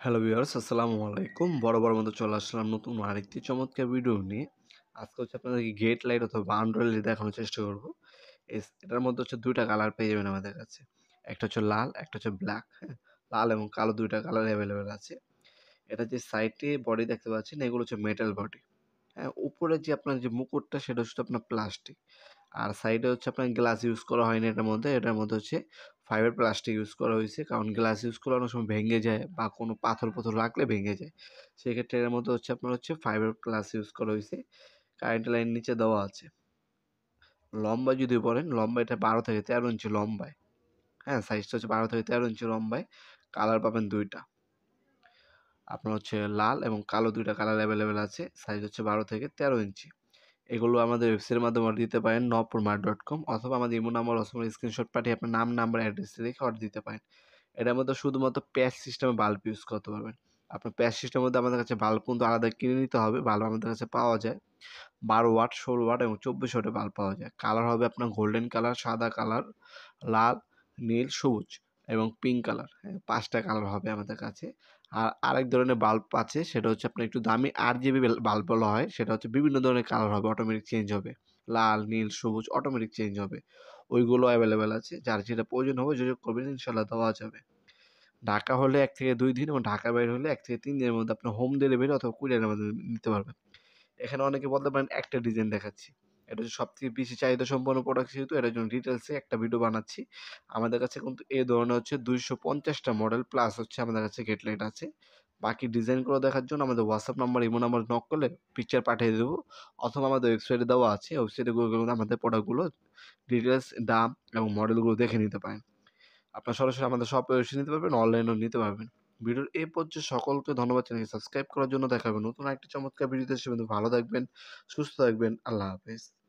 Hello viewers, আসসালামু আলাইকুম। বরাবর মতো চলে আসলাম নতুন আরেকটি চমৎকার ভিডিও নিয়ে। আজকে হচ্ছে আপনাদেরকে গেট লাইট অথবা বাউন্ডারি লাইট দেখানোর চেষ্টা করব। এটার মধ্যে হচ্ছে ২ টা কালার পেয়ে যাবেন আমাদের কাছে। একটা হচ্ছে লাল, একটা হচ্ছে ব্ল্যাক, হ্যাঁ? লাল এবং কালো ২ টা কালার এভেইলেবল আছে। এটা যে সাইডে বডি দেখতে পাচ্ছেন এগুলো হচ্ছে মেটাল বডি। হ্যাঁ? উপরে যে আপনার যে মুকুটটা সেটা হচ্ছে আপনার প্লাস্টিক। আর সাইডে হচ্ছে আপনার গ্লাস ইউজ করা হয়নি এটার মধ্যে। এটার মধ্যে হচ্ছে ফাইবার প্লাস্টিক ইউজ করা হইছে। কারণ গ্লাস ইউজ করলে অনেক সময় ভেঙে যায় বা কোনো পাথর রাখলে ভেঙে যায়। সেক্ষেত্রে এর মধ্যে হচ্ছে আপনার হচ্ছে ফাইবার গ্লাস ইউজ করা হইছে। কারেন্ট লাইন নিচে দেওয়া আছে। লম্বা যদি বলেন, লম্বা এটা ১২ থেকে ১৩ ইঞ্চি লম্বায়। হ্যাঁ? সাইজটা হচ্ছে ১২ থেকে ১৩ ইঞ্চি লম্বায়। কালার পাবেন ২ টা। আপনার হচ্ছে লাল এবং কালো ২ টা কালার এভেইলেবল আছে। সাইজ হচ্ছে ১২ থেকে ১৩ ইঞ্চি। এগুলো আমাদের ওয়েবসাইটের মাধ্যমে অর্ডার দিতে পারেন নপুরমার্ট.com অথবা আমাদের ইমো নাম্বার অথবা স্ক্রিনশট পাঠিয়ে আপনার নাম, নাম্বার, অ্যাড্রেসটা লিখে অর্ডার দিতে পারেন। এটার মধ্যে শুধুমাত্র প্যাচ সিস্টেমে বাল্ব ইউজ করতে পারবেন। আপনার প্যাচ সিস্টেমের মধ্যে আমাদের কাছে বাল্ব কিন্তু আলাদা কিনে নিতে হবে। বাল্ব আমাদের কাছে পাওয়া যায়। ১২ ওয়াট, ১৬ ওয়াট এবং ২৪ ওয়াটের বাল্ব পাওয়া যায়। কালার হবে আপনার গোল্ডেন কালার, সাদা কালার, লাল, নীল, সবুজ এবং পিঙ্ক কালার। হ্যাঁ? ৫ টা কালার হবে আমাদের কাছে। আর আরেক ধরনের বাল্ব আছে সেটা হচ্ছে আপনার একটু দামি RGB বাল্ব বলা হয়। সেটা হচ্ছে বিভিন্ন ধরনের কালার হবে, অটোমেটিক চেঞ্জ হবে। লাল, নীল, সবুজ অটোমেটিক চেঞ্জ হবে। ওইগুলো এভেইলেবল আছে। যার যেটা প্রয়োজন হবে যোগাযোগ করবেন ইনশাআল্লাহ দেওয়া যাবে। ঢাকা হলে ১ থেকে ২ দিন এবং ঢাকার বাইরে হলে ১ থেকে ৩ দিনের মধ্যে আপনার হোম ডেলিভারি অথবা কুরিয়ারের মাধ্যমে নিতে পারবেন। এখানে অনেকে বলতে পারেন একটা ডিজাইন দেখাচ্ছি। এটা হচ্ছে সবথেকে বেশি চাহিদা সম্পন্ন প্রোডাক্ট যেহেতু এটার জন্য ডিটেইলসে একটা ভিডিও বানাচ্ছি। আমাদের কাছে কিন্তু এই ধরনের হচ্ছে ২৫০ টা মডেল প্লাস হচ্ছে আমাদের কাছে গেট লাইট আছে। বাকি ডিজাইনগুলো দেখার জন্য আমাদের WhatsApp number, imo number knock করলে পিকচার পাঠিয়ে দেবো অথবা আমাদের ওয়েবসাইটে দেওয়া আছে। ওয়েবসাইটে গিয়ে আমাদের প্রোডাক্টগুলো ডিটেইলস, দাম এবং মডেলগুলো দেখে নিতে পারেন। আপনারা সরাসরি আমাদের শপে এসে নিতে পারবেন, অনলাইনেও নিতে পারবেন। ভিডিওর এই পর্যায়ে সকলকে ধন্যবাদ জানিয়ে সাবস্ক্রাইব করার জন্য দেখা হবে নতুন আরেকটি চমৎকার ভিডিওতে। সে পর্যন্ত ভালো থাকবেন, সুস্থ থাকবেন। আল্লাহ হাফেজ।